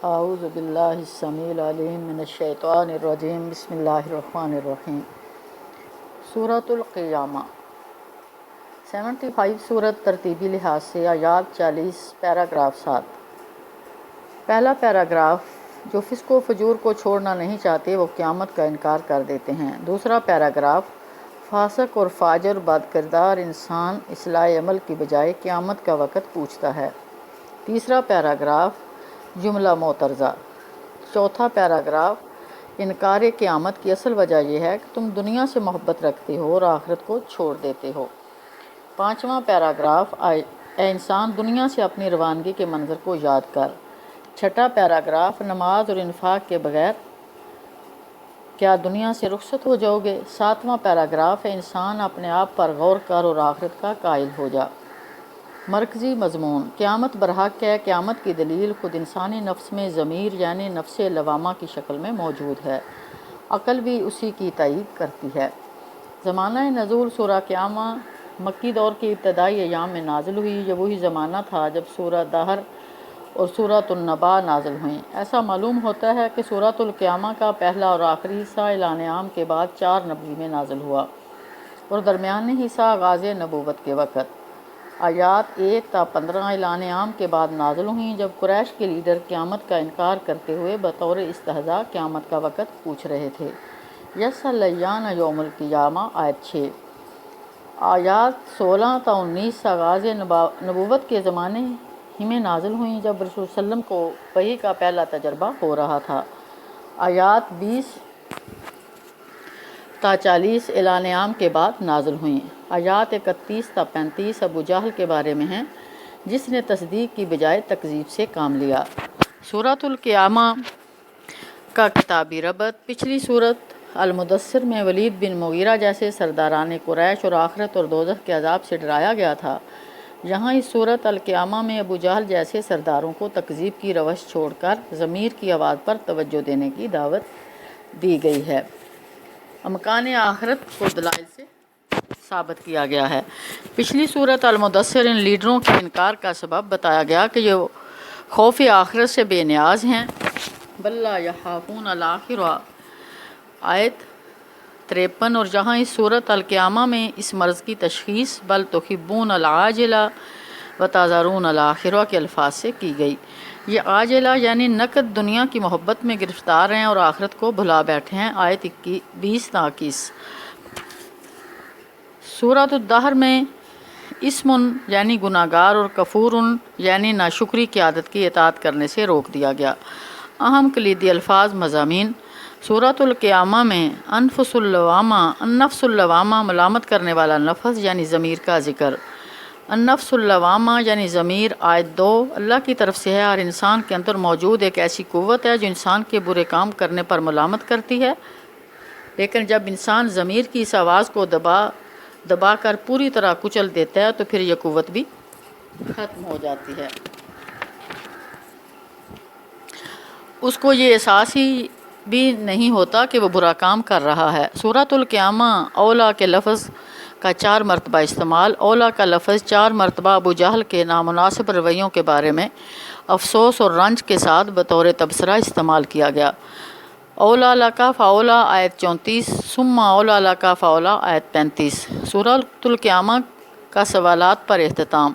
اعوذ باللہ السمیع العلیم من الشیطان الرجیم بسم اللہ الرحمن الرحیم۔ سورۃ القیامہ 75 سورت ترتیبی لحاظ سے آیات 40 پیراگراف 7۔ پہلا پیراگراف جو فسق و فجور کو چھوڑنا نہیں چاہتے وہ قیامت کا انکار کر دیتے ہیں۔ دوسرا پیراگراف فاسق اور فاجر بد کردار انسان اصلاح عمل کی بجائے قیامت کا وقت پوچھتا ہے۔ تیسرا پیراگراف جملہ معترضہ۔ چوتھا پیراگراف انکار قیامت کی اصل وجہ یہ ہے کہ تم دنیا سے محبت رکھتے ہو اور آخرت کو چھوڑ دیتے ہو۔ پانچواں پیراگراف اے انسان دنیا سے اپنی روانگی کے منظر کو یاد کر۔ چھٹا پیراگراف نماز اور انفاق کے بغیر کیا دنیا سے رخصت ہو جاؤ گے۔ ساتواں پیراگراف اے انسان اپنے آپ پر غور کر اور آخرت کا قائل ہو جا۔ مرکزی مضمون قیامت برحق ہے۔ قیامت کی دلیل خود انسانی نفس میں ضمیر یعنی نفس لوامہ کی شکل میں موجود ہے۔ عقل بھی اسی کی تائید کرتی ہے۔ زمانہ نزول سورہ قیامہ مکی دور کے ابتدائی ایام میں نازل ہوئی۔ یہ وہی زمانہ تھا جب سورہ دہر اور سورۃ النبا نازل ہوئیں۔ ایسا معلوم ہوتا ہے کہ سورۃ القیامہ کا پہلا اور آخری حصہ اعلان عام کے بعد 4 نبوی میں نازل ہوا اور درمیانی حصہ آغاز نبوت کے وقت۔ آیات 1 تا 15 اعلان عام کے بعد نازل ہوئیں جب قریش کے لیڈر قیامت کا انکار کرتے ہوئے بطور استہزاء قیامت کا وقت پوچھ رہے تھے۔ یسأل ایان یوم القیامہ آیت 6۔ آیات 16 تا 19 آغاز نبوت کے زمانے ہی میں نازل ہوئیں جب رسول صلی اللہ علیہ وسلم کو وحی کا پہلا تجربہ ہو رہا تھا۔ آیات 20 تا 40 اعلان عام کے بعد نازل ہوئیں۔ آیات 31 تا 35 ابو جہل کے بارے میں ہیں جس نے تصدیق کی بجائے تکذیب سے کام لیا۔ سورۃ القیامہ کا کتابی ربط پچھلی سورت المدثر میں ولید بن مغیرہ جیسے سرداران قریش اور آخرت اور دوزخ کے عذاب سے ڈرایا گیا تھا۔ یہاں اس سورت القیامہ میں ابو جہل جیسے سرداروں کو تکذیب کی روش چھوڑ کر ضمیر کی آواز پر توجہ دینے کی دعوت دی گئی ہے۔ امکان آخرت کو دلائل سے ثابت کیا گیا ہے۔ پچھلی سورت المدثر ان لیڈروں کے انکار کا سبب بتایا گیا کہ یہ خوف آخرت سے بے نیاز ہیں۔ بل لا یخافون الآخرہ آیت 53 اور جہاں اس سورت القیامہ میں اس مرض کی تشخیص بل تحبون العاجلہ وتذرون الآخرہ کے الفاظ سے کی گئی۔ یہ عاجلہ یعنی نقد دنیا کی محبت میں گرفتار ہیں اور آخرت کو بھلا بیٹھے ہیں۔ آیت 20 تا 21۔ سورۃ الدہر میں اسم یعنی گناہگار اور کفور یعنی ناشکری کی عادت کی اطاعت کرنے سے روک دیا گیا۔ اہم کلیدی الفاظ مضامین سورۃ القیامہ میں النفس اللوامہ ملامت کرنے والا نفس یعنی ضمیر کا ذکر۔ النفس اللوامہ یعنی ضمیر آیت 2 اللہ کی طرف سے ہے۔ ہر انسان کے اندر موجود ایک ایسی قوت ہے جو انسان کے برے کام کرنے پر ملامت کرتی ہے، لیکن جب انسان ضمیر کی اس آواز کو دبا کر پوری طرح کچل دیتا ہے تو پھر یہ قوت بھی ختم ہو جاتی ہے۔ اس کو یہ احساس ہی بھی نہیں ہوتا کہ وہ برا کام کر رہا ہے۔ سورۃ القیامہ اولا کے لفظ کا 4 مرتبہ استعمال۔ اولا کا لفظ 4 مرتبہ ابو جہل کے نامناسب رویوں کے بارے میں افسوس اور رنج کے ساتھ بطور تبصرہ استعمال کیا گیا۔ اولا لکا فاولا آیت 34 ثم اولا لکا فاولا آیت 35۔ سورۃ القیامہ کا سوالات پر اختتام۔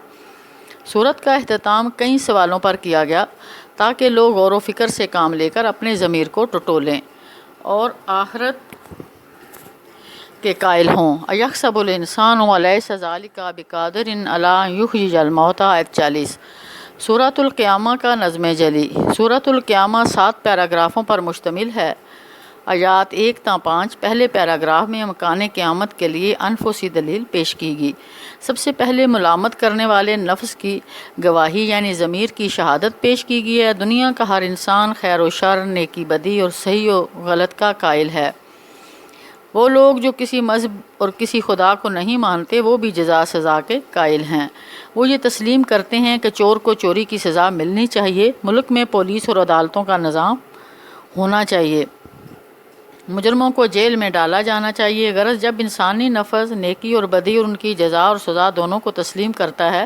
سورت کا اختتام کئی سوالوں پر کیا گیا تاکہ لوگ غور و فکر سے کام لے کر اپنے ضمیر کو ٹٹولیں اور آخرت کے قائل ہوں۔ ایحسب الانسان الیس ذلک بقادر علی ان یحیی الموتى آیت 40۔ سورۃ القیامہ کا نظم جلی۔ سورۃ القیامہ 7 پیراگرافوں پر مشتمل ہے۔ آیات 1 تا 5 پہلے پیراگراف میں امکان قیامت کے لیے انفسی دلیل پیش کی گئی۔ سب سے پہلے ملامت کرنے والے نفس کی گواہی یعنی ضمیر کی شہادت پیش کی گئی ہے۔ دنیا کا ہر انسان خیر و شر، نیکی بدی اور صحیح و غلط کا قائل ہے۔ وہ لوگ جو کسی مذہب اور کسی خدا کو نہیں مانتے وہ بھی جزا سزا کے قائل ہیں۔ وہ یہ تسلیم کرتے ہیں کہ چور کو چوری کی سزا ملنی چاہیے، ملک میں پولیس اور عدالتوں کا نظام ہونا چاہیے، مجرموں کو جیل میں ڈالا جانا چاہیے۔ غرض جب انسانی نفس نیکی اور بدی اور ان کی جزا اور سزا دونوں کو تسلیم کرتا ہے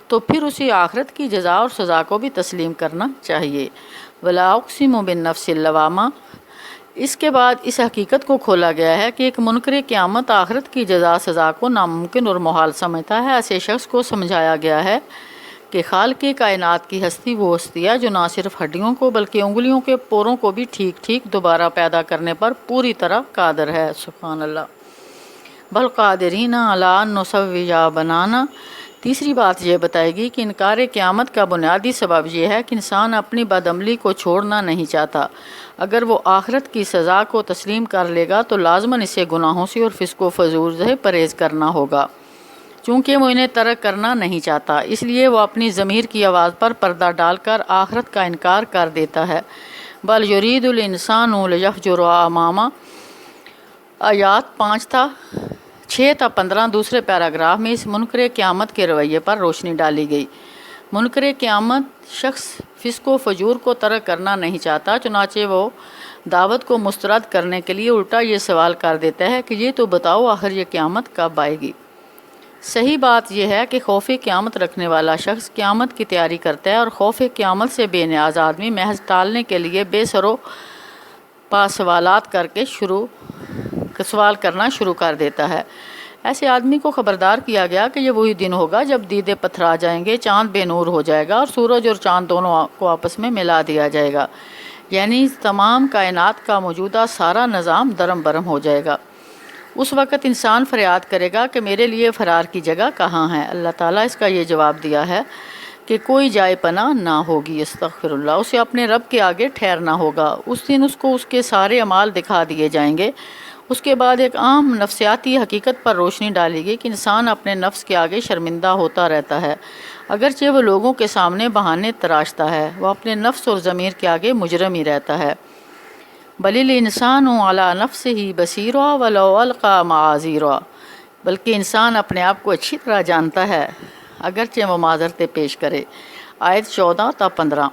تو پھر اسی آخرت کی جزا اور سزا کو بھی تسلیم کرنا چاہیے۔ ولا اقسم بالنفس اللوامہ، اس کے بعد اس حقیقت کو کھولا گیا ہے کہ ایک منکر قیامت آخرت کی جزا سزا کو ناممکن اور محال سمجھتا ہے۔ ایسے شخص کو سمجھایا گیا ہے کہ خالق کائنات کی ہستی وہ ہستی ہے جو نہ صرف ہڈیوں کو بلکہ انگلیوں کے پوروں کو بھی ٹھیک ٹھیک دوبارہ پیدا کرنے پر پوری طرح قادر ہے۔ سبحان اللہ۔ بل قادرین علی ان نسوی بنانا، تیسری بات یہ بتائے گی کہ انکار قیامت کا بنیادی سبب یہ ہے کہ انسان اپنی بدعملی کو چھوڑنا نہیں چاہتا۔ اگر وہ آخرت کی سزا کو تسلیم کر لے گا تو لازماً اسے گناہوں سے اور فسق و فجور سے پرہیز کرنا ہوگا، چونکہ وہ انہیں ترک کرنا نہیں چاہتا، اس لیے وہ اپنی ضمیر کی آواز پر پردہ ڈال کر آخرت کا انکار کر دیتا ہے۔ بل یرید الانسان لیفجر امامہ، آیات 6 تا 15 دوسرے پیراگراف میں اس منکر قیامت کے رویے پر روشنی ڈالی گئی۔ منکر قیامت شخص فسق و فجور کو ترک کرنا نہیں چاہتا، چنانچہ وہ دعوت کو مسترد کرنے کے لیے الٹا یہ سوال کر دیتا ہے کہ یہ تو بتاؤ آخر یہ قیامت کب آئے گی۔ صحیح بات یہ ہے کہ خوف قیامت رکھنے والا شخص قیامت کی تیاری کرتا ہے، اور خوف قیامت سے بے نیاز آدمی محض ٹالنے کے لیے بے سر و پا سوالات کر کے سوال کرنا شروع کر دیتا ہے۔ ایسے آدمی کو خبردار کیا گیا کہ یہ وہی دن ہوگا جب دیدے پتھرا جائیں گے، چاند بے نور ہو جائے گا اور سورج اور چاند دونوں کو آپس میں ملا دیا جائے گا، یعنی تمام کائنات کا موجودہ سارا نظام درم برم ہو جائے گا۔ اس وقت انسان فریاد کرے گا کہ میرے لیے فرار کی جگہ کہاں ہے؟ اللہ تعالیٰ اس کا یہ جواب دیا ہے کہ کوئی جائے پناہ نہ ہوگی۔ استغفر اللہ۔ اسے اپنے رب کے آگے ٹھہرنا ہوگا۔ اس دن اس کو اس کے سارے اعمال دکھا دیے جائیں گے۔ اس کے بعد ایک عام نفسیاتی حقیقت پر روشنی ڈالے گی کہ انسان اپنے نفس کے آگے شرمندہ ہوتا رہتا ہے، اگرچہ وہ لوگوں کے سامنے بہانے تراشتا ہے، وہ اپنے نفس اور ضمیر کے آگے مجرم ہی رہتا ہے۔ بل الانسان علی نفسہ بصیرا ولو القی معاذیرا، بلکہ انسان اپنے آپ کو اچھی طرح جانتا ہے اگرچہ وہ معذرتیں پیش کرے۔ آیت 14 تا 15،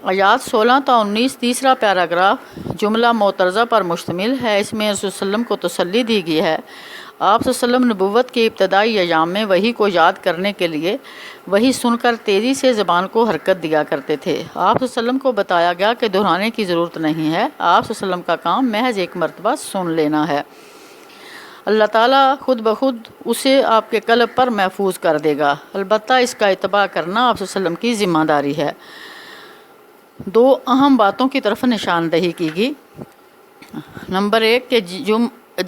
آیات 16 تا 19 تیسرا پیراگراف جملہ معترضہ پر مشتمل ہے۔ اس میں رسول صلی اللہ علیہ وسلم کو تسلی دی گئی ہے۔ آپ صلی اللہ علیہ وسلم نبوت کے ابتدائی ایام میں وحی کو یاد کرنے کے لیے وحی سن کر تیزی سے زبان کو حرکت دیا کرتے تھے۔ آپ صلی اللہ علیہ وسلم کو بتایا گیا کہ دہرانے کی ضرورت نہیں ہے، آپ صلی اللہ علیہ وسلم کا کام محض ایک مرتبہ سن لینا ہے، اللہ تعالیٰ خود بخود اسے آپ کے قلب پر محفوظ کر دے گا۔ البتہ اس کا اتباع کرنا آپ صلی اللہ علیہ وسلم کی ذمہ داری ہے۔ دو اہم باتوں کی طرف نشاندہی کی گئی۔ نمبر 1 کہ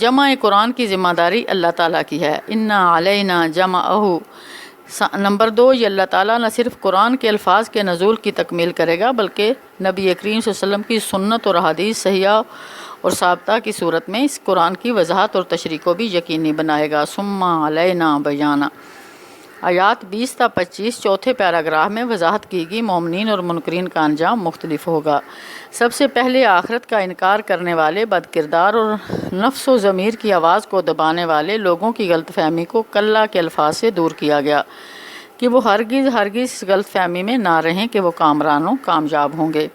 جمع قرآن کی ذمہ داری اللہ تعالیٰ کی ہے، انا علینا جمعہ۔ نمبر 2 یہ اللہ تعالیٰ نہ صرف قرآن کے الفاظ کے نزول کی تکمیل کرے گا بلکہ نبی کریم صلی اللہ علیہ وسلم کی سنت اور حدیث صحیحہ اور ثابتہ کی صورت میں اس قرآن کی وضاحت اور تشریح کو بھی یقینی بنائے گا۔ ثم علینا بیانہ، آیات 20 تا 25 چوتھے پیراگراف میں وضاحت کی گئی مومنین اور منکرین کا انجام مختلف ہوگا۔ سب سے پہلے آخرت کا انکار کرنے والے بد کردار اور نفس و ضمیر کی آواز کو دبانے والے لوگوں کی غلط فہمی کو کلا کے الفاظ سے دور کیا گیا کہ وہ ہرگز اس غلط فہمی میں نہ رہیں کہ وہ کامیاب ہوں گے۔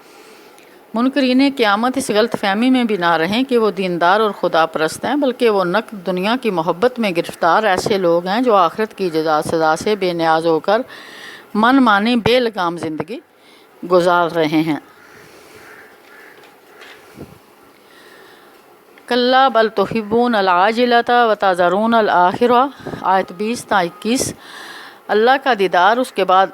منکرین قیامت اس غلط فہمی میں بھی نہ رہیں کہ وہ دیندار اور خدا پرست ہیں، بلکہ وہ نقد دنیا کی محبت میں گرفتار ایسے لوگ ہیں جو آخرت کی جزا سزا سے بے نیاز ہو کر من مانی بے لگام زندگی گزار رہے ہیں۔ کلا بل تحبون العاجلۃ وتذرون الآخرہ، آیت 20 تا 21۔ اللہ کا دیدار، اس کے بعد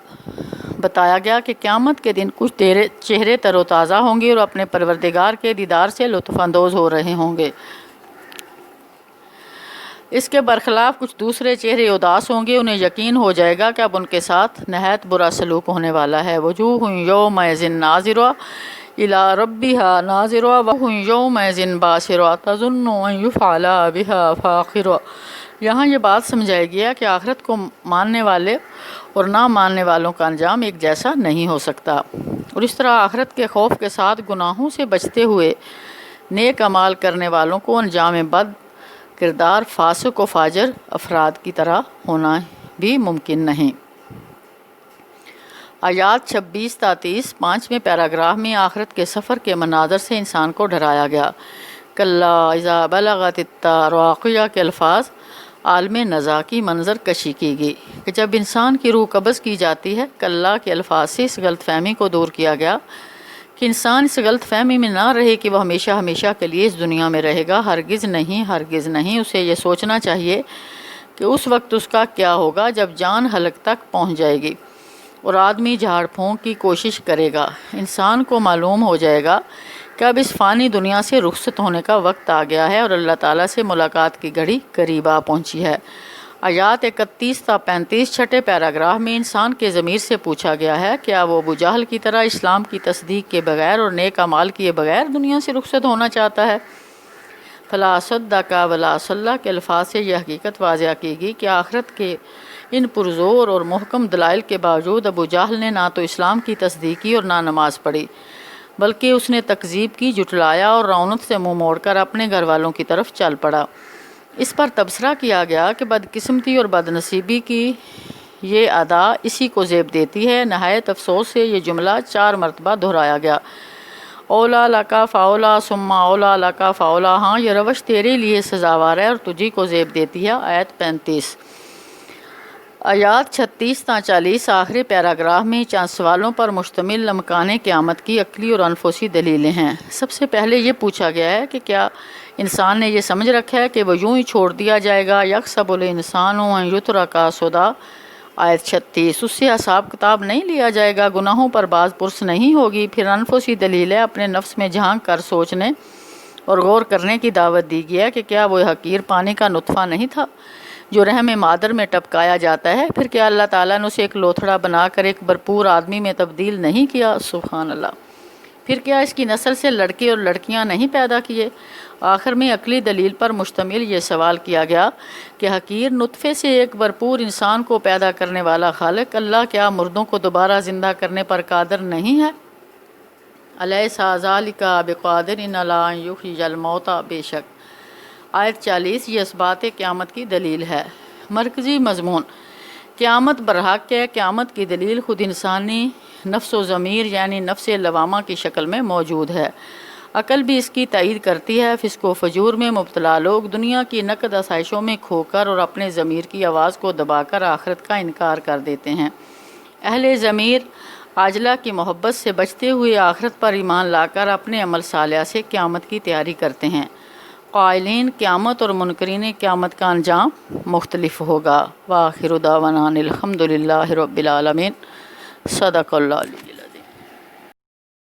بتایا گیا کہ قیامت کے دن کچھ چہرے تر و تازہ ہوں گے اور اپنے پروردگار کے دیدار سے لطف اندوز ہو رہے ہوں گے۔ اس کے برخلاف کچھ دوسرے چہرے اداس ہوں گے، انہیں یقین ہو جائے گا کہ اب ان کے ساتھ نہایت برا سلوک ہونے والا ہے۔ وجوہ یومئذ ناظرہ الی ربہا ناظرہ وجوہ یومئذ باسرہ تظن ان یفعل بہا فاقرہ۔ یہاں یہ بات سمجھائی گیا کہ آخرت کو ماننے والے اور نہ ماننے والوں کا انجام ایک جیسا نہیں ہو سکتا، اور اس طرح آخرت کے خوف کے ساتھ گناہوں سے بچتے ہوئے نیک اعمال کرنے والوں کو انجام بد کردار فاسق و فاجر افراد کی طرح ہونا بھی ممکن نہیں۔ آیات 26 تا 30 5ویں پیراگراف میں آخرت کے سفر کے مناظر سے انسان کو ڈرایا گیا۔ کلا اذا بلغت التراقیہ کے الفاظ، عالم نزا کی منظر کشی کی گئی کہ جب انسان کی روح قبض کی جاتی ہے، کلّا کے الفاظ سے اس غلط فہمی کو دور کیا گیا کہ انسان اس غلط فہمی میں نہ رہے کہ وہ ہمیشہ ہمیشہ کے لیے اس دنیا میں رہے گا۔ ہرگز نہیں، ہرگز نہیں۔ اسے یہ سوچنا چاہیے کہ اس وقت اس کا کیا ہوگا جب جان حلق تک پہنچ جائے گی اور آدمی جھاڑ پھونک کی کوشش کرے گا۔ انسان کو معلوم ہو جائے گا کہ اب اس فانی دنیا سے رخصت ہونے کا وقت آ گیا ہے اور اللہ تعالیٰ سے ملاقات کی گھڑی قریب آ پہنچی ہے۔ آیات 31 تا 35 چھٹے پیراگراف میں انسان کے ضمیر سے پوچھا گیا ہے، کیا وہ ابو جہل کی طرح اسلام کی تصدیق کے بغیر اور نیک اعمال کیے بغیر دنیا سے رخصت ہونا چاہتا ہے؟ فلا صدق ولا صلی کے الفاظ سے یہ حقیقت واضح کی گئی کہ آخرت کے ان پرزور اور محکم دلائل کے باوجود ابو جہل نے نہ تو اسلام کی تصدیق کی اور نہ نماز پڑھی، بلکہ اس نے تکذیب کی، جھٹلایا اور رونت سے منہ موڑ کر اپنے گھر والوں کی طرف چل پڑا۔ اس پر تبصرہ کیا گیا کہ بدقسمتی اور بد نصیبی کی یہ ادا اسی کو زیب دیتی ہے۔ نہایت افسوس سے یہ جملہ 4 مرتبہ دہرایا گیا، اولا لکا فاولا ثم اولا لکا فاولا۔ ہاں، یہ روش تیرے لیے سزاوار ہے اور تجھی کو زیب دیتی ہے۔ آیت 35۔ آیات 36 تا 40 آخری پیراگراف میں چند سوالوں پر مشتمل امکان قیامت کی عقلی اور انفسی دلیلیں ہیں۔ سب سے پہلے یہ پوچھا گیا ہے کہ کیا انسان نے یہ سمجھ رکھا ہے کہ وہ یوں ہی چھوڑ دیا جائے گا؟ یحسب الانسان ان یترک سدی۔ آیت 36۔ اس سے حساب کتاب نہیں لیا جائے گا، گناہوں پر باز پرس نہیں ہوگی۔ پھر انفسی دلیل ہے، اپنے نفس میں جھانک کر سوچنے اور غور کرنے کی دعوت دی گئی ہے کہ کیا وہ حقیر پانی کا نطفہ نہیں تھا جو رحم مادر میں ٹپکایا جاتا ہے؟ پھر کیا اللہ تعالیٰ نے اسے ایک لوتھڑا بنا کر ایک بھرپور آدمی میں تبدیل نہیں کیا؟ سبحان اللہ۔ پھر کیا اس کی نسل سے لڑکے اور لڑکیاں نہیں پیدا کیے؟ آخر میں عقلی دلیل پر مشتمل یہ سوال کیا گیا کہ حقیر نطفے سے ایک بھرپور انسان کو پیدا کرنے والا خالق اللہ کیا مردوں کو دوبارہ زندہ کرنے پر قادر نہیں ہے؟ الیس ذالک بقادر علی ان یحیی الموتى۔ بے شک۔ آیت 40۔ یہ اثبات قیامت کی دلیل ہے۔ مرکزی مضمون: قیامت برحق ہے۔ قیامت کی دلیل خود انسانی نفس و ضمیر یعنی نفس لوامہ کی شکل میں موجود ہے۔ عقل بھی اس کی تائید کرتی ہے۔ فسق و فجور میں مبتلا لوگ دنیا کی نقد آسائشوں میں کھو کر اور اپنے ضمیر کی آواز کو دبا کر آخرت کا انکار کر دیتے ہیں۔ اہل ضمیر عاجلہ کی محبت سے بچتے ہوئے آخرت پر ایمان لا کر اپنے عمل صالحہ سے قیامت کی تیاری کرتے ہیں۔ قائلین قیامت اور منکرین قیامت کا انجام مختلف ہوگا۔ وآخر دعوانا الحمد للہ رب العالمین۔ صدق اللہ علیہ۔